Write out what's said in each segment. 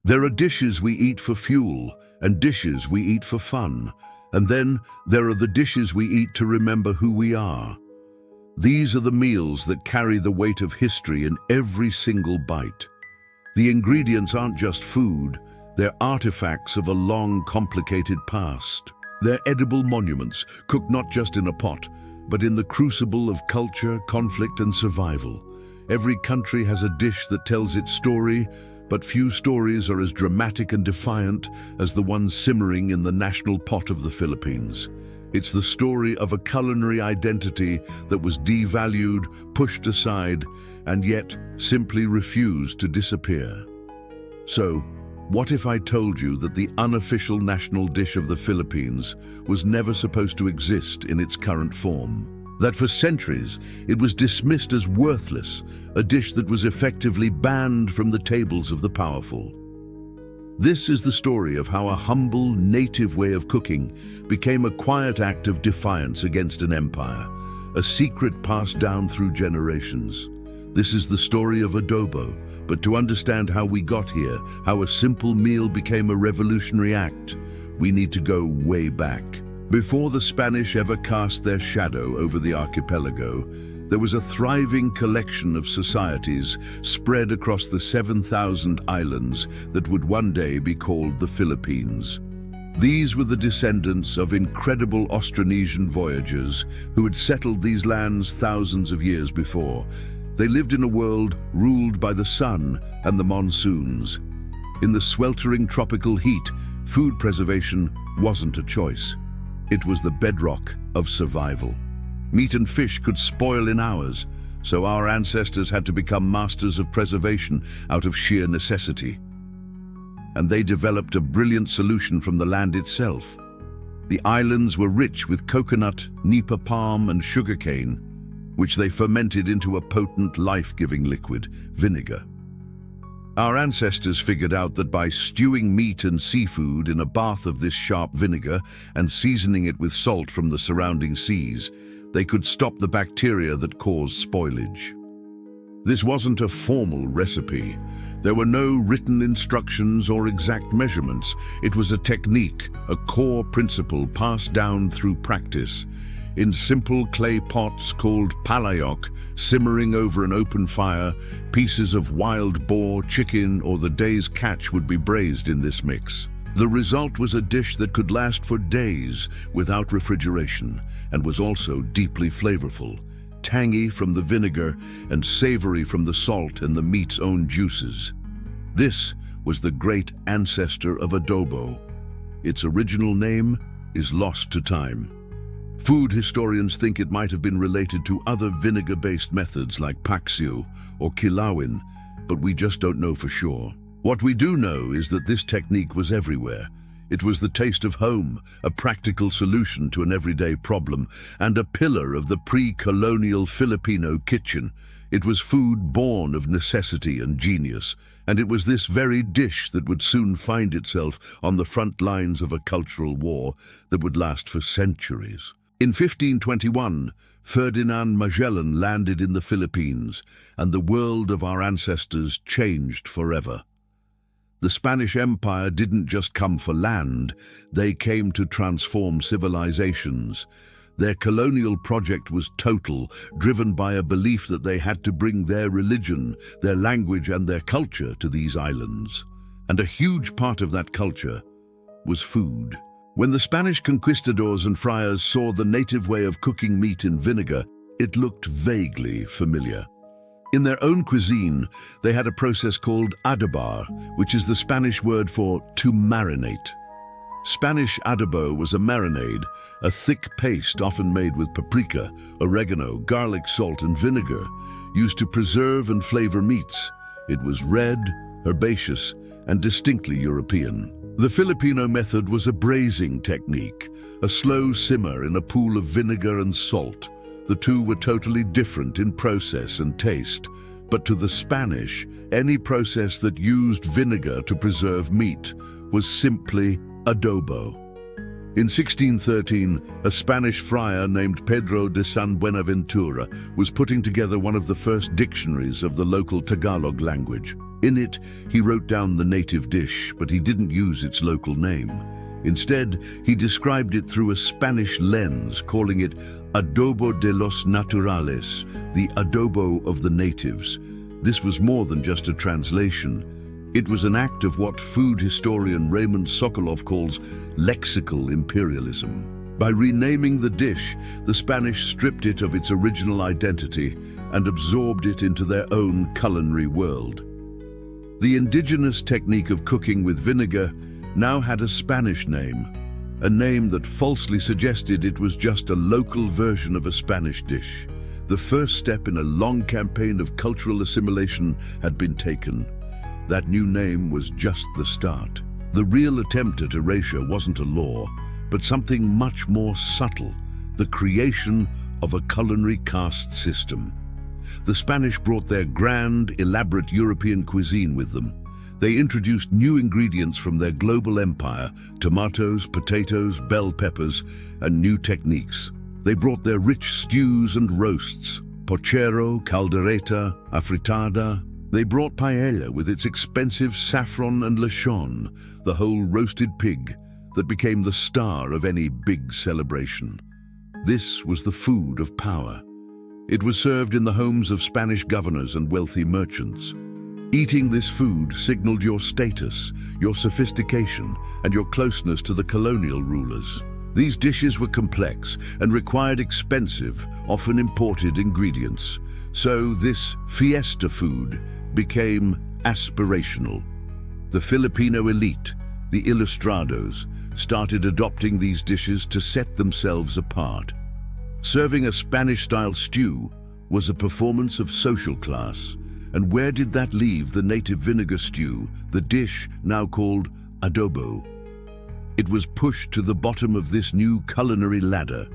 There are dishes we eat for fuel and dishes we eat for fun. And then there are the dishes we eat to remember who we are. These are the meals that carry the weight of history in every single bite. The ingredients aren't just food, they're artifacts of a long, complicated past. They're edible monuments, cooked not just in a pot, but in the crucible of culture, conflict, and survival. Every country has a dish that tells its story, but few stories are as dramatic and defiant as the one simmering in the national pot of the Philippines. It's the story of a culinary identity that was devalued, pushed aside, and yet simply refused to disappear. So, what if I told you that the unofficial national dish of the Philippines was never supposed to exist in its current form? That for centuries it was dismissed as worthless, a dish that was effectively banned from the tables of the powerful. This is the story of how a humble, native way of cooking became a quiet act of defiance against an empire, a secret passed down through generations. This is the story of adobo, but to understand how we got here, how a simple meal became a revolutionary act, we need to go way back. Before the Spanish ever cast their shadow over the archipelago, there was a thriving collection of societies spread across the 7,000 islands that would one day be called the Philippines. These were the descendants of incredible Austronesian voyagers who had settled these lands thousands of years before. They lived in a world ruled by the sun and the monsoons. In the sweltering tropical heat, food preservation wasn't a choice. It was the bedrock of survival. Meat and fish could spoil in hours, so our ancestors had to become masters of preservation out of sheer necessity. And they developed a brilliant solution from the land itself. The islands were rich with coconut, nipa palm, and sugarcane, which they fermented into a potent, life-giving liquid, vinegar. Our ancestors figured out that by stewing meat and seafood in a bath of this sharp vinegar and seasoning it with salt from the surrounding seas, they could stop the bacteria that caused spoilage. This wasn't a formal recipe. There were no written instructions or exact measurements. It was a technique, a core principle passed down through practice. In simple clay pots called palayok, simmering over an open fire, pieces of wild boar, chicken, or the day's catch would be braised in this mix. The result was a dish that could last for days without refrigeration and was also deeply flavorful, tangy from the vinegar and savory from the salt and the meat's own juices. This was the great ancestor of adobo. Its original name is lost to time. Food historians think it might have been related to other vinegar-based methods like paksiw or kilawin, but we just don't know for sure. What we do know is that this technique was everywhere. It was the taste of home, a practical solution to an everyday problem, and a pillar of the pre-colonial Filipino kitchen. It was food born of necessity and genius, and it was this very dish that would soon find itself on the front lines of a cultural war that would last for centuries. In 1521, Ferdinand Magellan landed in the Philippines, and the world of our ancestors changed forever. The Spanish Empire didn't just come for land, they came to transform civilizations. Their colonial project was total, driven by a belief that they had to bring their religion, their language, and their culture to these islands. And a huge part of that culture was food. When the Spanish conquistadors and friars saw the native way of cooking meat in vinegar, it looked vaguely familiar. In their own cuisine, they had a process called adobar, which is the Spanish word for to marinate. Spanish adobo was a marinade, a thick paste often made with paprika, oregano, garlic, salt, and vinegar, used to preserve and flavor meats. It was red, herbaceous, and distinctly European. The Filipino method was a braising technique, a slow simmer in a pool of vinegar and salt. The two were totally different in process and taste, but to the Spanish, any process that used vinegar to preserve meat was simply adobo. In 1613, a Spanish friar named Pedro de San Buenaventura was putting together one of the first dictionaries of the local Tagalog language. In it, he wrote down the native dish, but he didn't use its local name. Instead, he described it through a Spanish lens, calling it Adobo de los Naturales, the adobo of the natives. This was more than just a translation. It was an act of what food historian Raymond Sokolov calls lexical imperialism. By renaming the dish, the Spanish stripped it of its original identity and absorbed it into their own culinary world. The indigenous technique of cooking with vinegar now had a Spanish name, a name that falsely suggested it was just a local version of a Spanish dish. The first step in a long campaign of cultural assimilation had been taken. That new name was just the start. The real attempt at erasure wasn't a law, but something much more subtle, the creation of a culinary caste system. The Spanish brought their grand, elaborate European cuisine with them. They introduced new ingredients from their global empire, tomatoes, potatoes, bell peppers, and new techniques. They brought their rich stews and roasts, pochero, caldereta, afritada. They brought paella with its expensive saffron and lechon, the whole roasted pig that became the star of any big celebration. This was the food of power. It was served in the homes of Spanish governors and wealthy merchants. Eating this food signaled your status, your sophistication, and your closeness to the colonial rulers. These dishes were complex and required expensive, often imported ingredients. So this fiesta food became aspirational. The Filipino elite, the ilustrados, started adopting these dishes to set themselves apart. Serving a Spanish-style stew was a performance of social class. And where did that leave the native vinegar stew, the dish now called adobo? It was pushed to the bottom of this new culinary ladder.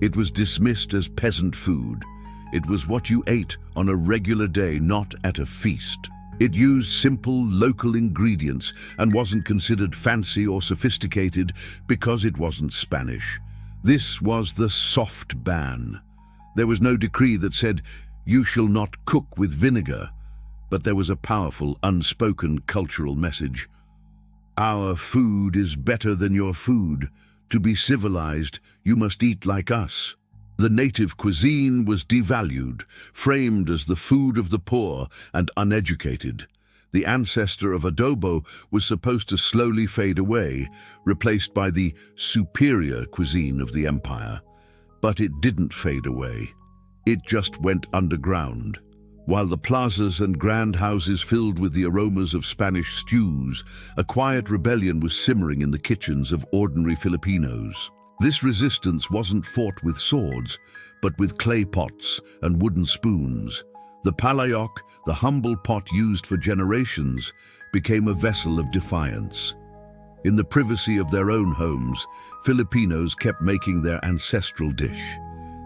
It was dismissed as peasant food. It was what you ate on a regular day, not at a feast. It used simple, local ingredients and wasn't considered fancy or sophisticated because it wasn't Spanish. This was the soft ban. There was no decree that said, "You shall not cook with vinegar," but there was a powerful, unspoken cultural message. Our food is better than your food. To be civilized, you must eat like us. The native cuisine was devalued, framed as the food of the poor and uneducated. The ancestor of adobo was supposed to slowly fade away, replaced by the superior cuisine of the empire. But it didn't fade away. It just went underground. While the plazas and grand houses filled with the aromas of Spanish stews, a quiet rebellion was simmering in the kitchens of ordinary Filipinos. This resistance wasn't fought with swords, but with clay pots and wooden spoons. The palayok, the humble pot used for generations, became a vessel of defiance. In the privacy of their own homes, Filipinos kept making their ancestral dish.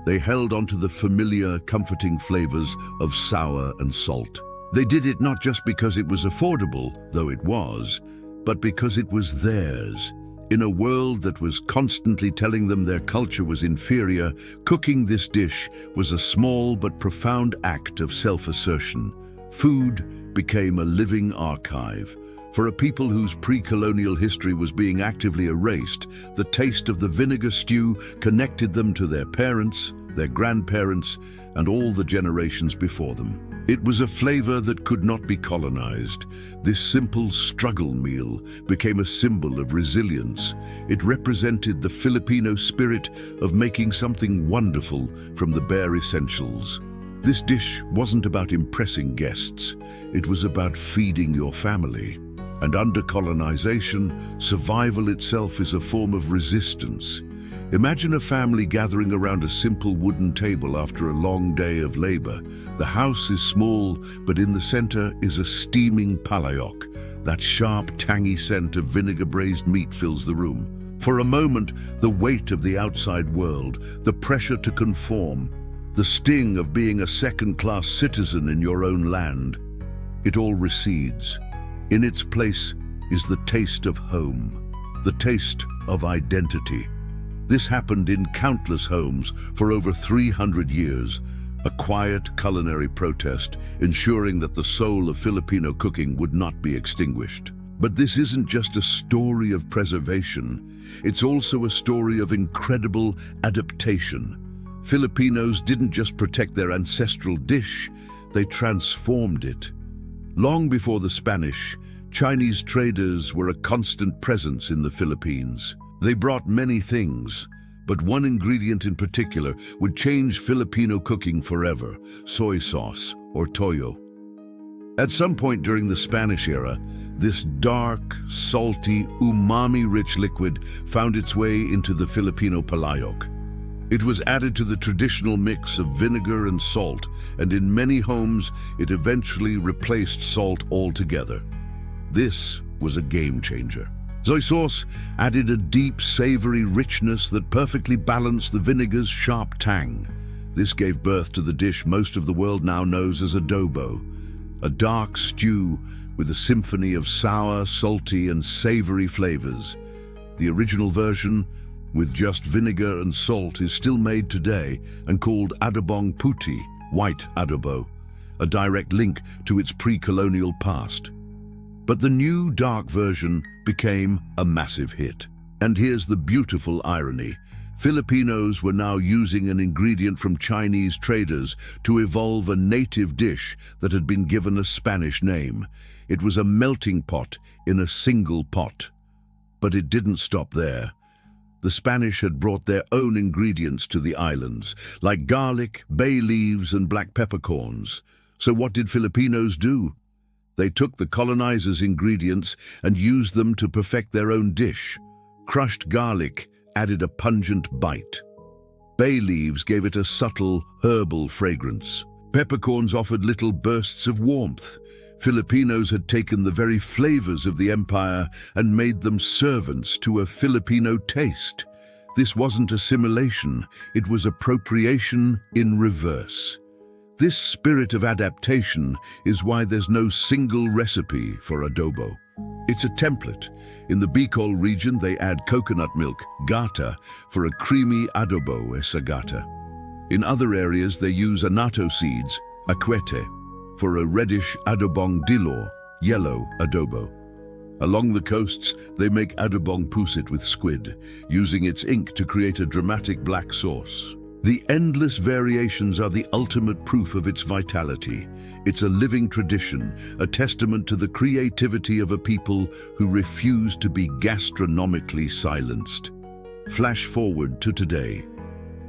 They held onto the familiar, comforting flavors of sour and salt. They did it not just because it was affordable, though it was, but because it was theirs. In a world that was constantly telling them their culture was inferior, cooking this dish was a small but profound act of self-assertion. Food became a living archive. For a people whose pre-colonial history was being actively erased, the taste of the vinegar stew connected them to their parents, their grandparents, and all the generations before them. It was a flavor that could not be colonized. This simple struggle meal became a symbol of resilience. It represented the Filipino spirit of making something wonderful from the bare essentials. This dish wasn't about impressing guests. It was about feeding your family. And under colonization, survival itself is a form of resistance. Imagine a family gathering around a simple wooden table after a long day of labor. The house is small, but in the center is a steaming palayok. That sharp, tangy scent of vinegar-braised meat fills the room. For a moment, the weight of the outside world, the pressure to conform, the sting of being a second-class citizen in your own land, it all recedes. In its place is the taste of home, the taste of identity. This happened in countless homes for over 300 years. a quiet culinary protest ensuring that the soul of Filipino cooking would not be extinguished. But this isn't just a story of preservation, it's also a story of incredible adaptation. Filipinos didn't just protect their ancestral dish, they transformed it. Long before the Spanish, Chinese traders were a constant presence in the Philippines. They brought many things, but one ingredient in particular would change Filipino cooking forever: soy sauce, or toyo. At some point during the Spanish era, this dark, salty, umami-rich liquid found its way into the Filipino palayok. It was added to the traditional mix of vinegar and salt, and in many homes it eventually replaced salt altogether. This was a game changer. Soy sauce added a deep, savory richness that perfectly balanced the vinegar's sharp tang. This gave birth to the dish most of the world now knows as adobo, a dark stew with a symphony of sour, salty, and savory flavors. The original version, with just vinegar and salt, is still made today and called adobong puti, white adobo, a direct link to its pre-colonial past. But the new dark version became a massive hit. And here's the beautiful irony. Filipinos were now using an ingredient from Chinese traders to evolve a native dish that had been given a Spanish name. It was a melting pot in a single pot. But it didn't stop there. The Spanish had brought their own ingredients to the islands, like garlic, bay leaves, and black peppercorns. So what did Filipinos do? They took the colonizers' ingredients and used them to perfect their own dish. Crushed garlic added a pungent bite. Bay leaves gave it a subtle, herbal fragrance. Peppercorns offered little bursts of warmth. Filipinos had taken the very flavors of the empire and made them servants to a Filipino taste. This wasn't assimilation, it was appropriation in reverse. This spirit of adaptation is why there's no single recipe for adobo. It's a template. In the Bicol region, they add coconut milk, gata, for a creamy adobo, esagata. In other areas, they use annatto seeds, aquete, for a reddish adobong dilor, yellow adobo. Along the coasts, they make adobong pusit with squid, using its ink to create a dramatic black sauce. The endless variations are the ultimate proof of its vitality. It's a living tradition, a testament to the creativity of a people who refuse to be gastronomically silenced. Flash forward to today.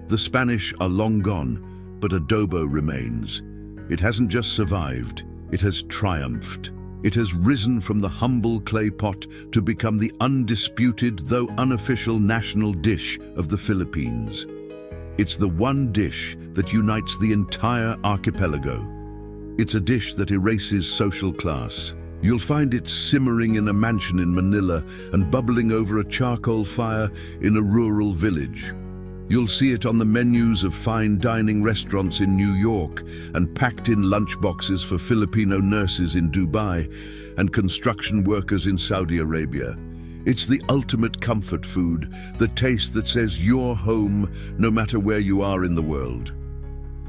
The Spanish are long gone, but adobo remains. It hasn't just survived, it has triumphed. It has risen from the humble clay pot to become the undisputed, though unofficial, national dish of the Philippines. It's the one dish that unites the entire archipelago. It's a dish that erases social class. You'll find it simmering in a mansion in Manila and bubbling over a charcoal fire in a rural village. You'll see it on the menus of fine dining restaurants in New York and packed in lunchboxes for Filipino nurses in Dubai and construction workers in Saudi Arabia. It's the ultimate comfort food, the taste that says you're home no matter where you are in the world.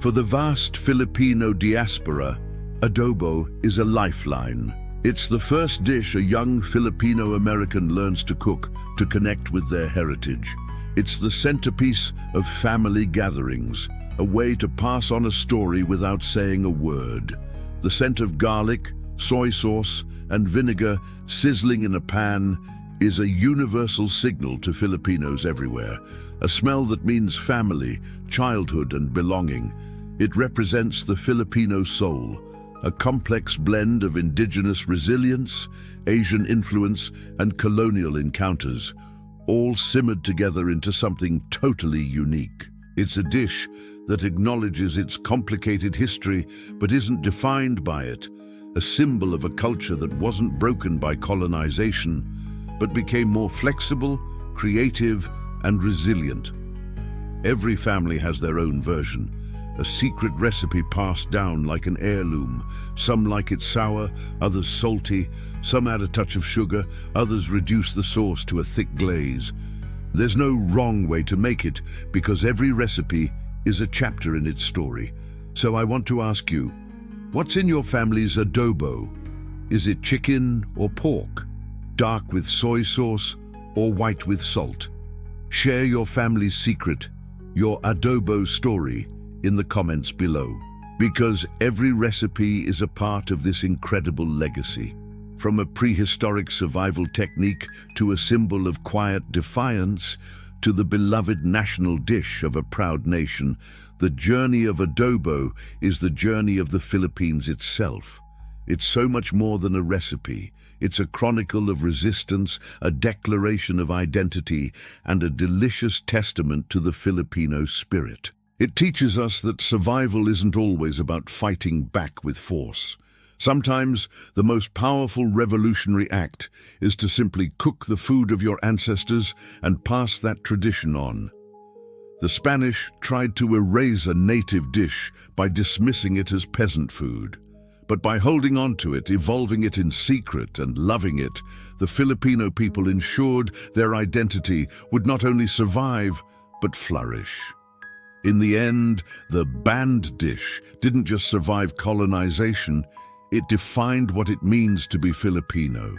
For the vast Filipino diaspora, adobo is a lifeline. It's the first dish a young Filipino-American learns to cook to connect with their heritage. It's the centerpiece of family gatherings, a way to pass on a story without saying a word. The scent of garlic, soy sauce, and vinegar sizzling in a pan is a universal signal to Filipinos everywhere, a smell that means family, childhood, and belonging. It represents the Filipino soul, a complex blend of indigenous resilience, Asian influence, and colonial encounters, all simmered together into something totally unique. It's a dish that acknowledges its complicated history but isn't defined by it, a symbol of a culture that wasn't broken by colonization, but became more flexible, creative, and resilient. Every family has their own version, a secret recipe passed down like an heirloom. Some like it sour, others salty, some add a touch of sugar, others reduce the sauce to a thick glaze. There's no wrong way to make it because every recipe is a chapter in its story, So I want to ask you, what's in your family's adobo? Is it chicken or pork? Dark with soy sauce or white with salt? Share your family's secret, your adobo story, in the comments below. Because every recipe is a part of this incredible legacy. From a prehistoric survival technique to a symbol of quiet defiance, to the beloved national dish of a proud nation, the journey of adobo is the journey of the Philippines itself. It's so much more than a recipe. It's a chronicle of resistance, a declaration of identity, and a delicious testament to the Filipino spirit. It teaches us that survival isn't always about fighting back with force. Sometimes the most powerful revolutionary act is to simply cook the food of your ancestors and pass that tradition on. The Spanish tried to erase a native dish by dismissing it as peasant food. But by holding on to it, evolving it in secret, and loving it, the Filipino people ensured their identity would not only survive, but flourish. In the end, the banned dish didn't just survive colonization, it defined what it means to be Filipino.